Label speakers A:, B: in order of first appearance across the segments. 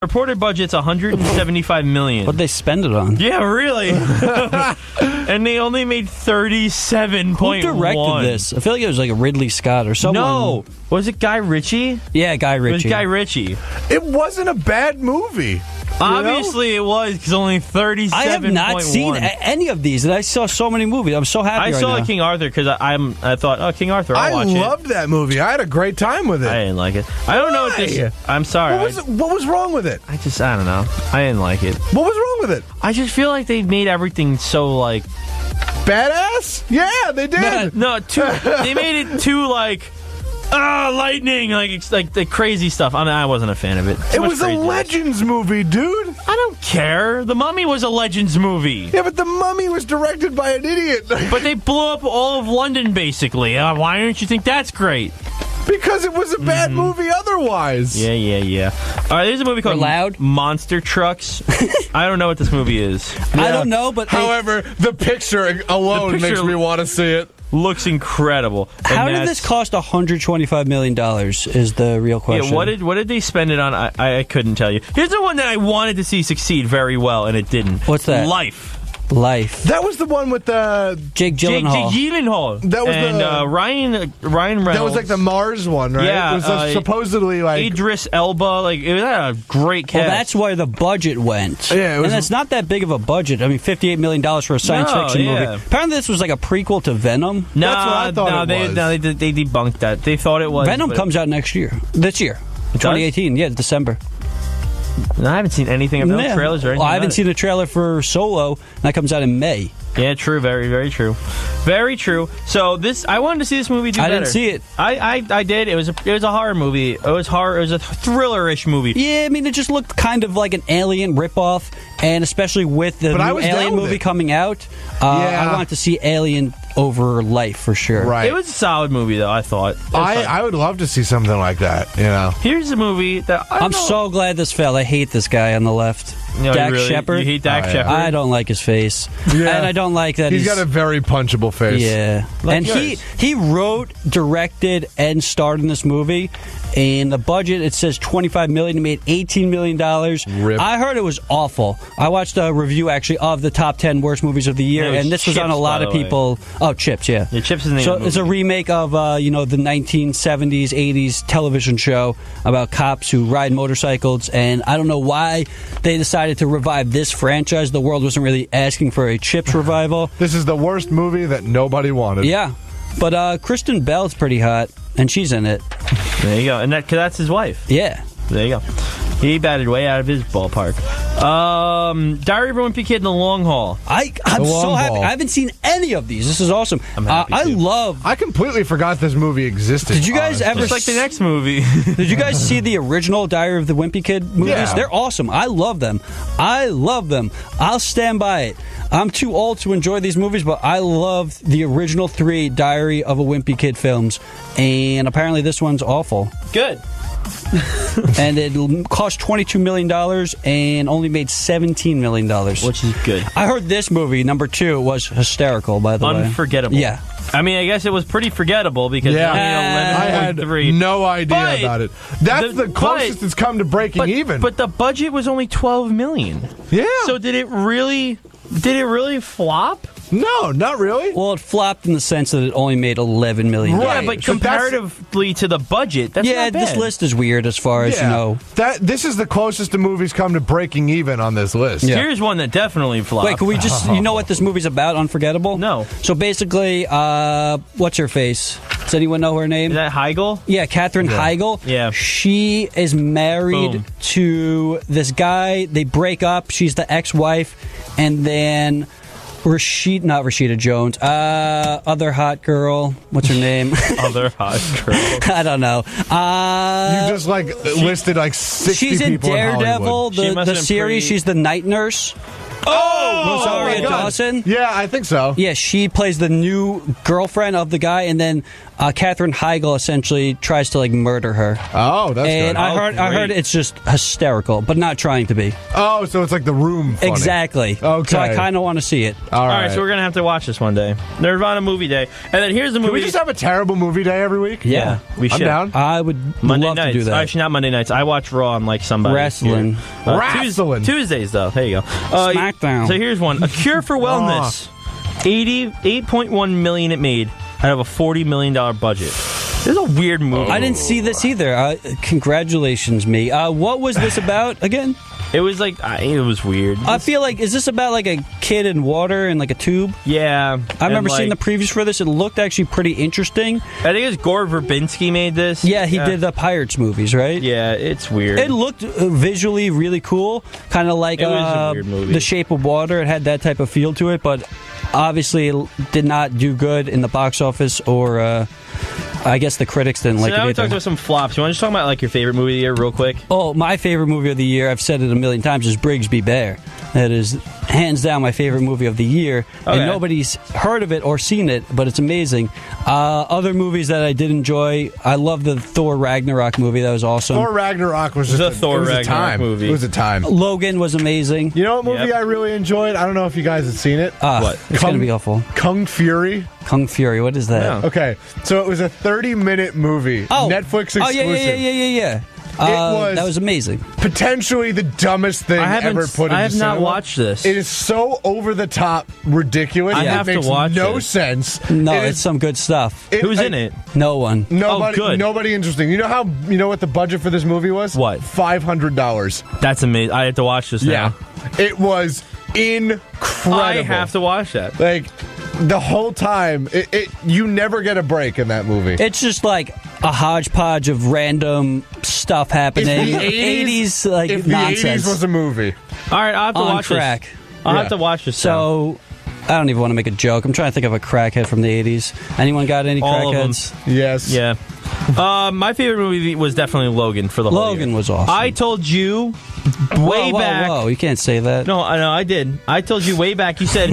A: Reported budget's $175 million.
B: What'd they spend it on?
A: Yeah, really. And they only made 37.1.
B: Who directed this? I feel like it was like a Ridley Scott or someone.
A: No. Was it Guy Ritchie?
B: Yeah, Guy Ritchie.
A: It was Guy Ritchie.
C: It wasn't a bad movie.
A: Obviously, it was because only 37.1.
B: I have not seen any of these, and I saw so many movies. I'm so happy.
A: I saw King Arthur because I thought, oh, King Arthur, I'll watch it.
C: I loved that movie. I had a great time with it.
A: I didn't like it. I don't know what this. I'm sorry.
C: What was wrong with it?
A: I don't know. I didn't like it.
C: What was wrong with it?
A: I just feel like they made everything so like
C: badass. Yeah, they did.
A: No, they made it too like. Lightning! It's like the crazy stuff. I mean, I wasn't a fan of it.
C: It was a Legends movie, dude.
A: I don't care. The Mummy was a Legends movie.
C: Yeah, but The Mummy was directed by an idiot.
A: But they blew up all of London, basically. Why don't you think that's great?
C: Because it was a bad movie otherwise.
A: Yeah. All right, there's a movie called Monster Trucks. I don't know what this movie is.
B: Yeah. I don't know, but...
C: However, the picture alone makes me want to see it.
A: Looks incredible.
B: How did this cost $125 million is the real question.
A: Yeah, what did they spend it on? I couldn't tell you. Here's the one that I wanted to see succeed very well, and it didn't.
B: What's that?
A: Life.
C: That was the one with
B: Jake Gyllenhaal.
A: Jake Gyllenhaal.
C: That was
A: Ryan Reynolds.
C: That was like the Mars one, right?
A: Yeah,
C: it was supposedly like
A: Idris Elba. It was a great cast.
B: Well, that's where the budget went.
C: Yeah,
B: and it's not that big of a budget. I mean, $58 million for a science fiction movie. Apparently, this was like a prequel to Venom.
A: No,
C: that's what I thought it was.
A: They debunked that. They thought it was.
B: Venom comes out this year, 2018. Yeah, December.
A: No, I haven't seen anything of no trailers or anything.
B: Well, I haven't seen the trailer for Solo, and that comes out in May.
A: Yeah, true. Very, very true. Very true. So I wanted to see this movie do better.
B: I didn't see it.
A: I did. It was a horror movie. It was horror. It was a thriller-ish movie.
B: Yeah, I mean, it just looked kind of like an Alien ripoff, and especially with the new Alien movie coming out, I wanted to see Alien over Life for sure.
C: Right.
A: It was a solid movie, though, I thought.
C: I would love to see something like that,
A: Here's a movie that
B: I'm so glad this fell. I hate this guy on the left.
A: No,
B: Dak Shepard.
A: You hate Dak Shepard?
B: I don't like his face.
C: Yeah.
B: And I don't like that
C: he's got a very punchable face.
B: Yeah.
A: Like
B: and he wrote, directed, and starred in this movie. And the budget, it says $25 million. It made $18 million.
C: Rip.
B: I heard it was awful. I watched a review, actually, of the top 10 worst movies of the year. And this was on a lot of people. Oh, Chips, yeah.
A: Yeah, Chips is the name of the movie.
B: It's a remake of, the 1970s, 80s television show about cops who ride motorcycles. And I don't know why they decided to revive this franchise. The world wasn't really asking for a Chips revival.
C: This is the worst movie that nobody wanted.
B: Yeah. But Kristen Bell's pretty hot, and she's in it.
A: There you go. And that's his wife.
B: Yeah.
A: There you go. He batted way out of his ballpark. Diary of a Wimpy Kid in the Long Haul.
B: I'm so happy. I haven't seen any of these. This is awesome.
A: I'm happy
C: I completely forgot this movie existed.
B: Did you guys ever...
A: Just like the next movie.
B: Did you guys see the original Diary of the Wimpy Kid movies?
C: Yeah.
B: They're awesome. I love them. I'll stand by it. I'm too old to enjoy these movies, but I love the original 3 Diary of a Wimpy Kid films. And apparently this one's awful.
A: Good.
B: And it cost $22 million and only made $17 million.
A: Which is good.
B: I heard this movie, number 2, was hysterical, by the way.
A: Unforgettable.
B: Yeah.
A: I mean, I guess it was pretty forgettable because
C: I had no idea about it. That's the closest it's come to breaking even.
A: But the budget was only $12 million.
C: Yeah.
A: So did it really flop?
C: No, not really.
B: Well, it flopped in the sense that it only made $11 million.
A: Yeah, but comparatively to the budget, that's not bad.
B: This list is weird as far as,
C: This is the closest the movie's come to breaking even on this list.
A: Yeah. Here's one that definitely flopped.
B: Wait, can we just... You know what this movie's about, Unforgettable?
A: No.
B: So basically, what's her face? Does anyone know her name?
A: Is that Heigl?
B: Yeah, Katherine Heigl.
A: Yeah.
B: She is married to this guy. They break up. She's the ex-wife. And then... not Rashida Jones. Other hot girl. What's her name?
A: Other hot girl.
B: I don't know.
C: You just listed 60
B: she's in
C: people
B: Daredevil,
C: in
B: the series. She's the night nurse. Rosario Dawson.
C: Yeah, I think so.
B: Yeah, she plays the new girlfriend of the guy, and then Katherine Heigl essentially tries to murder her.
C: Oh, that's
B: and
C: good.
B: I heard it's just hysterical, but not trying to be.
C: Oh, so it's like The Room funny.
B: Exactly.
C: Okay.
B: So I kind of want to see it.
A: All right, so we're gonna have to watch this one day. Nirvana movie day, and then here's the movie.
C: Can we just have a terrible movie day every week?
B: Yeah,
A: we should.
C: I'm down.
B: I would
A: Monday
B: love
A: nights.
B: to do that.
A: Actually, not Monday nights. I watch Raw on somebody.
B: Wrestling.
C: Wrestling.
A: Tuesdays, though. There you go.
B: SmackDown.
A: So here's one. A Cure for Wellness. 88.1 million it made out of a $40 million budget. This is a weird movie.
B: I didn't see this either. Congratulations, me. What was this about again?
A: It was it was weird.
B: I feel like, is this about a kid in water in a tube?
A: Yeah.
B: I remember seeing the previews for this. It looked actually pretty interesting.
A: I think it's Gore Verbinski made this.
B: Yeah, he did the Pirates movies, right?
A: Yeah, it's weird.
B: It looked visually really cool, kind of like
A: it was a weird movie.
B: The Shape of Water. It had that type of feel to it, but obviously it did not do good in the box office, or I guess the critics didn't like it either.
A: Now we talked about some flops. You want to just talk about your favorite movie of the year real quick?
B: Oh, my favorite movie of the year, I've said it a million times, is Brigsby Bear. That is hands down my favorite movie of the year.
A: Okay.
B: And nobody's heard of it or seen it, but it's amazing. Other movies that I did enjoy, I love the Thor Ragnarok movie. That was awesome.
C: Thor Ragnarok was just
A: the Thor Ragnarok
C: time.
A: movie.
C: It was a time.
B: Logan was amazing.
C: You know what movie I really enjoyed? I don't know if you guys have seen it.
A: What?
B: It's going to be awful.
C: Kung Fury.
B: Kung Fury, what is that?
A: Yeah.
C: Okay, so it was a 30-minute movie.
B: Oh.
C: Netflix exclusive.
B: Oh, yeah. That was amazing.
C: Potentially the dumbest thing ever put into
A: I have not
C: cinema.
A: watched this.
C: It is so over-the-top ridiculous.
A: I
C: it
A: have to
C: makes
A: watch
C: no
A: it.
C: sense.
B: No, it's some good stuff.
A: Who's in it?
B: No one.
C: Nobody,
A: good.
C: nobody interesting. You know what the budget for this movie was?
A: What?
C: $500.
A: That's amazing. I have to watch this now.
C: Yeah, it was incredible.
A: I have to watch that.
C: The whole time, you never get a break in that movie.
B: It's just like a hodgepodge of random stuff happening.
C: If the
B: 80s
C: if
B: nonsense.
C: the 80s was a movie.
A: All right, I'll have to
B: On
A: watch
B: track.
A: this. I'll have to watch this.
B: So, I don't even want to make a joke. I'm trying to think of a crackhead from the 80s. Anyone got any
A: All of them.
B: crackheads?
C: Yes.
A: Yeah. My favorite movie was definitely Logan for the whole
B: Logan
A: year.
B: was awesome.
A: I told you way back.
B: Whoa, you can't say that.
A: No, I did. I told you way back. He said,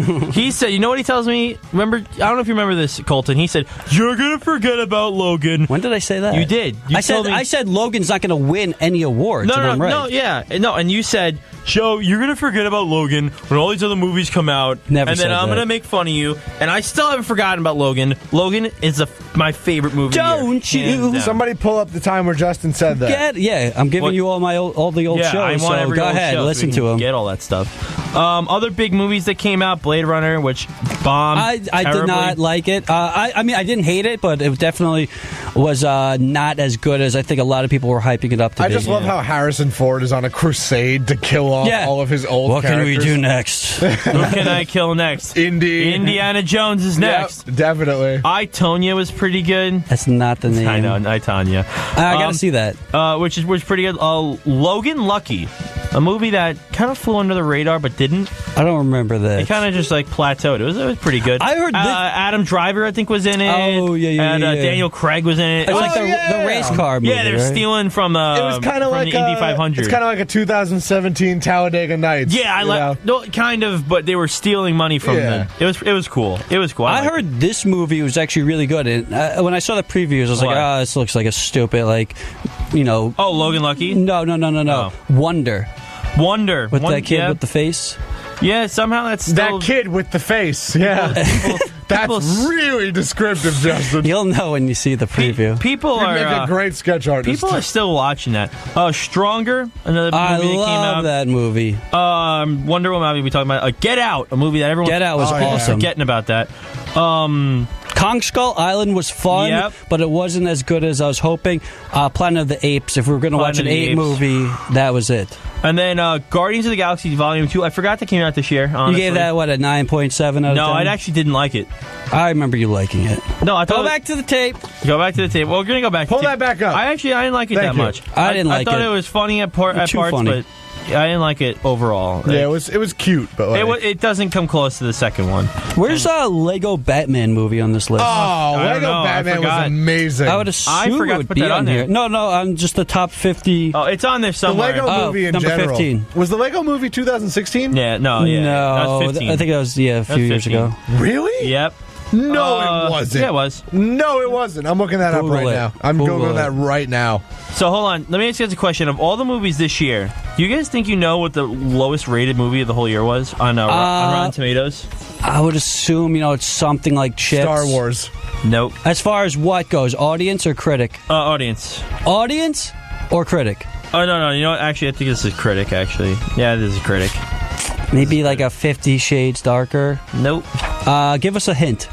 A: you know what he tells me? Remember, I don't know if you remember this, Colton. He said, you're going to forget about Logan.
B: When did I say that?
A: You did.
B: I said Logan's not going to win any awards.
A: And you said, Joe, you're going to forget about Logan when all these other movies come out.
B: Never
A: and then
B: said
A: I'm
B: that.
A: going to make fun of you. And I still haven't forgotten about Logan. Logan is my favorite movie of the year.
B: Don't you?
A: Hands down.
C: Somebody pull up the time where Justin said that.
B: I'm giving you all the old shows.
A: I want
B: So
A: every
B: go
A: old
B: ahead,
A: show so
B: listen
A: we
B: to
A: can
B: them.
A: Get all that stuff. Other big movies that came out: Blade Runner, which bombed.
B: I did not like it. I mean, I didn't hate it, but it definitely was not as good as I think a lot of people were hyping it up to be.
C: I just love how Harrison Ford is on a crusade to kill off all of his old
B: What
C: characters.
B: can we do next?
A: Who can I kill next? Indiana Jones is next.
C: Yep, definitely.
A: I, Tonya was pretty good.
B: That's not the name.
A: I know, I, Tonya.
B: I gotta see that.
A: Which was pretty good. Logan Lucky, a movie that kind of flew under the radar but didn't.
B: I don't remember that.
A: It kind of just plateaued. It was pretty good.
B: I heard
A: Adam Driver, I think, was in it.
B: Oh, yeah.
A: And Daniel Craig was in it.
B: It's like the race car movie.
A: Yeah, they're
B: right?
A: stealing from
C: It was kind of like
A: the Indy 500.
C: It's kind of like a 2017 Talladega Nights.
A: Yeah, kind of, but they were stealing money from them. It was cool. It was cool.
B: I heard this movie was actually really good. And when I saw the previews, I was like, "Oh, this looks like a stupid,
A: Oh, Logan Lucky?
B: No.
A: Oh.
B: Wonder with that kid
A: yeah.
B: with the face.
A: Yeah, somehow that's still...
C: That kid with the face. Yeah. That's really descriptive, Justin.
B: You'll know when you see the preview.
A: People
C: You'd
A: are
C: make a great sketch artist.
A: People are still watching that. Stronger, another movie
B: I
A: that came
B: love
A: out.
B: that movie.
A: Wonder Woman. We talking about Get Out, a movie that everyone
B: Get Out was awesome.
A: Forgetting about that.
B: Kong Skull Island was fun, but it wasn't as good as I was hoping. Planet of the Apes. If we were going to watch an ape movie, that was it.
A: And then Guardians of the Galaxy Volume 2. I forgot that came out this year, honestly.
B: You gave that, a 9.7 out of 10?
A: No, I actually didn't like it.
B: I remember you liking it.
A: No, I thought
B: Go back to the tape.
A: Go back to the tape. Well, we're going to go back to
C: Pull
A: the
C: that back up.
A: I didn't like it
C: Thank
A: that
C: you.
A: much.
B: I didn't like it.
A: I thought it was funny at parts,
B: funny.
A: but I didn't like it overall.
C: Yeah, it was cute, but
A: it doesn't come close to the second one.
B: Where's a Lego Batman movie on this list?
C: Oh,
A: I don't
C: Lego
A: know, I
C: Batman was
A: forgot.
C: amazing.
B: I would assume
A: I forgot
B: it
A: to
B: would
A: put
B: be
A: that on
B: on
A: there.
B: here. No, on just the top 50.
A: Oh, it's on there
C: the
A: somewhere.
C: Lego movie in
B: number
C: general.
B: 15.
C: Was the Lego movie 2016?
A: Yeah, no, yeah. That was 15.
B: I think that was a few years ago.
C: Really?
A: Yep.
C: No, it wasn't.
A: Yeah, it was.
C: No, it wasn't. I'm looking that up right now. I'm Googling that right now.
A: So hold on. Let me ask you guys a question. Of all the movies this year, do you guys think you know what the lowest rated movie of the whole year was on Rotten Tomatoes?
B: I would assume, it's something like Chips.
C: Star Wars.
A: Nope.
B: As far as what goes, audience or critic?
A: Audience.
B: Audience or critic?
A: Oh, no. You know what? Actually, I think this is critic, actually. Yeah, this is critic.
B: Maybe like a 50 Shades Darker?
A: Nope.
B: Give us a hint.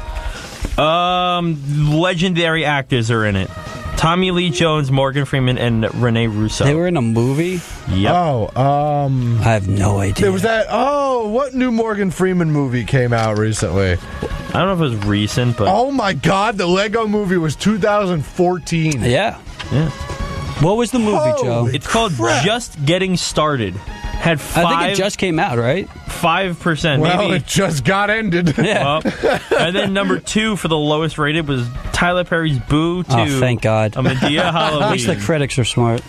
A: Legendary actors are in it. Tommy Lee Jones, Morgan Freeman, and Rene Russo.
B: They were in a movie?
A: Yep.
B: I have no idea.
C: There was that. What new Morgan Freeman movie came out recently?
A: I don't know if it was recent, but...
C: Oh my God, the Lego movie was 2014.
B: Yeah. What was the movie, Joe?
A: It's called Just Getting Started. Had
B: I think it just came out, right?
A: 5%.
C: Well,
A: maybe.
C: it just got ended.
B: Yeah.
A: Well, and then number 2 for the lowest rated was Tyler Perry's Boo 2.
B: Oh, thank God.
A: A Medea Halloween.
B: At least the critics are smart.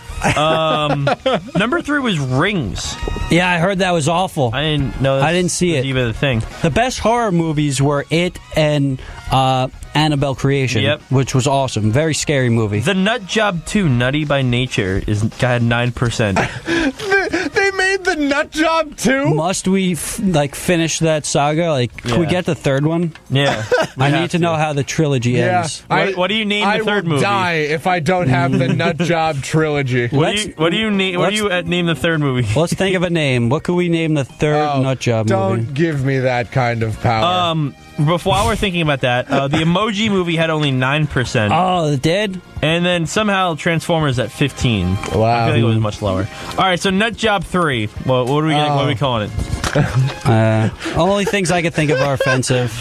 A: Number 3 was Rings.
B: Yeah, I heard that was awful.
A: I didn't know.
B: I didn't see it.
A: Even the thing.
B: The best horror movies were It and Annabelle Creation, which was awesome. Very scary movie.
A: The Nut Job 2, Nutty by Nature, had 9%.
C: They made the Nut Job 2?
B: Must we finish that saga? Can we get the third one?
A: Yeah.
B: I need to know how the trilogy ends.
A: What do you name the third movie?
C: I will die if I don't have the Nut Job trilogy.
A: What do you name the third movie?
B: Let's think of a name. What could we name the third Nut Job movie?
C: Don't give me that kind of power.
A: While we're thinking about that, the Emoji Movie had only 9%.
B: Oh, it did?
A: And then somehow Transformers at 15.
C: Wow.
A: I feel like it was much lower. All right, so Nut Job 3. What are we calling it?
B: Only things I could think of are offensive.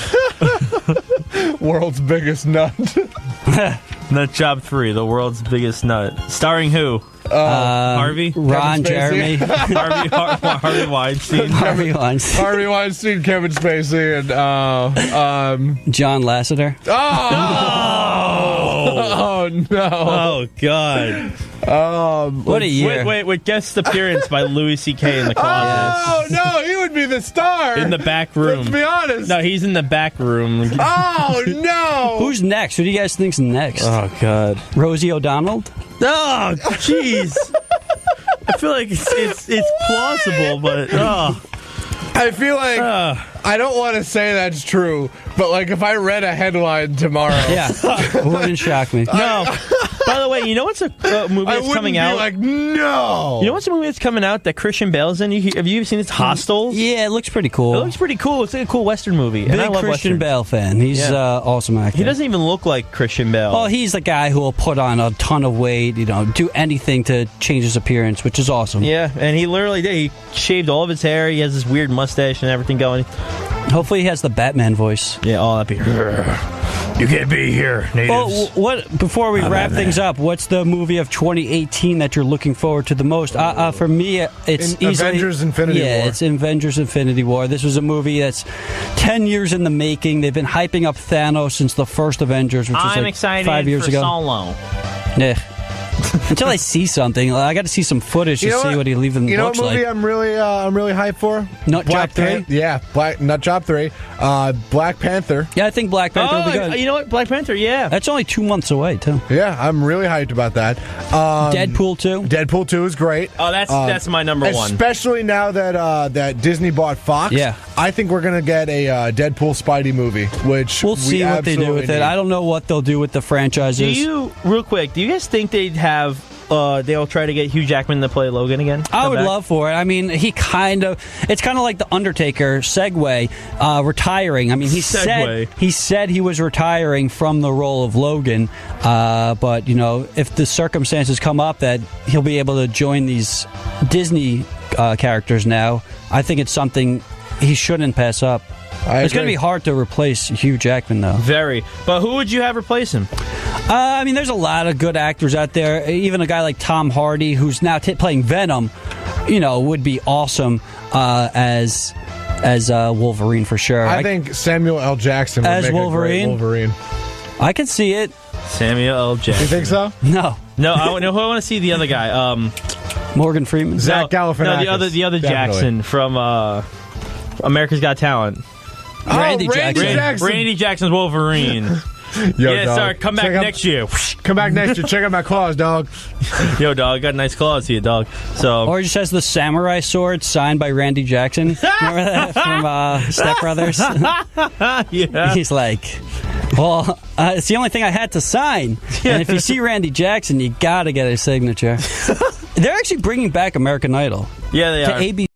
C: World's biggest nut.
A: Nut Job 3, the world's biggest nut. Starring who? Harvey?
B: Ron Jeremy.
A: Harvey Weinstein.
B: Harvey Weinstein.
C: Harvey Weinstein, Kevin Spacey, and
B: John Lasseter.
C: Oh no!
A: Oh God!
B: What a year!
A: Wait! With guest appearance by Louis C.K. in the closet.
C: Oh no! He would be the star
A: in the back room.
C: Let's be honest.
A: No, he's in the back room.
C: Oh no!
B: Who's next? Who do you guys think's next?
A: Oh God!
B: Rosie O'Donnell?
A: Oh jeez! I feel like it's plausible, but
C: I feel like I don't want to say that's true, but if I read a headline tomorrow,
B: it wouldn't shock me.
A: No. By the way, you know what's a movie that's coming out?
C: No.
A: You know what's a movie that's coming out that Christian Bale's in? Have you seen this? Hostel?
B: Yeah, it looks pretty cool.
A: It looks pretty cool. It's like a cool Western movie.
B: Big
A: and I love
B: Christian
A: Western.
B: Bale fan. He's awesome actor.
A: He doesn't even look like Christian Bale.
B: Oh, he's the guy who will put on a ton of weight, do anything to change his appearance, which is awesome.
A: Yeah, and he literally did. He shaved all of his hair. He has this weird mustache and everything going.
B: Hopefully he has the Batman voice.
A: Yeah, all up here. You can't be here, natives.
B: Well, before we wrap things up, what's the movie of 2018 that you're looking forward to the most? For me, it's easily
C: Avengers Infinity War.
B: Yeah, it's Avengers Infinity War. This was a movie that's 10 years in the making. They've been hyping up Thanos since the first Avengers, which was
A: excited
B: 5 years ago.
A: Solo.
B: Yeah. Until I see something, I got to see some footage to see what he even looks like.
C: You know what movie I'm really hyped for?
B: Nut Job 3?
C: Nut Job 3. Black Panther.
B: Yeah, I think Black Panther will be good.
A: You know what? Black Panther, yeah.
B: That's only 2 months away, too.
C: Yeah, I'm really hyped about that.
B: Deadpool 2?
C: Deadpool 2 is great.
A: Oh, that's my number one.
C: Especially now that Disney bought Fox.
B: Yeah.
C: I think we're going to get a Deadpool Spidey movie, which
B: we'll see what they do with it. I don't know what they'll do with the franchises.
A: Real quick, do you guys think they'd have... they'll try to get Hugh Jackman to play Logan again?
B: I would love for it. I mean, it's kind of like the Undertaker segue, retiring. I mean, he said he was retiring from the role of Logan, but if the circumstances come up that he'll be able to join these Disney characters now, I think it's something he shouldn't pass up. It's going to be hard to replace Hugh Jackman, though.
A: Very. But who would you have replace him?
B: I mean, there's a lot of good actors out there. Even a guy like Tom Hardy, who's now playing Venom, would be awesome as Wolverine for sure.
C: I think Samuel L. Jackson would make a great Wolverine.
B: I can see it.
A: Samuel L. Jackson.
C: You think so?
B: No.
A: I want to see the other guy.
B: Morgan Freeman.
C: Zach Galifianakis.
A: No, the other
C: Definitely.
A: Jackson from America's Got Talent.
B: Randy Jackson.
A: Randy Jackson's Wolverine.
C: Yo,
A: yeah,
C: dog.
A: sorry. Come back next year.
C: Come back next year. Check out my claws, dog.
A: Yo, dog, got nice claws here, dog. So,
B: Or he just has the samurai sword signed by Randy Jackson. Remember that from Step Brothers?
A: yeah.
B: He's like, well, it's the only thing I had to sign. And if you see Randy Jackson, you got to get his signature. They're actually bringing back American Idol
A: Yeah, they
B: to
A: are.
B: ABC.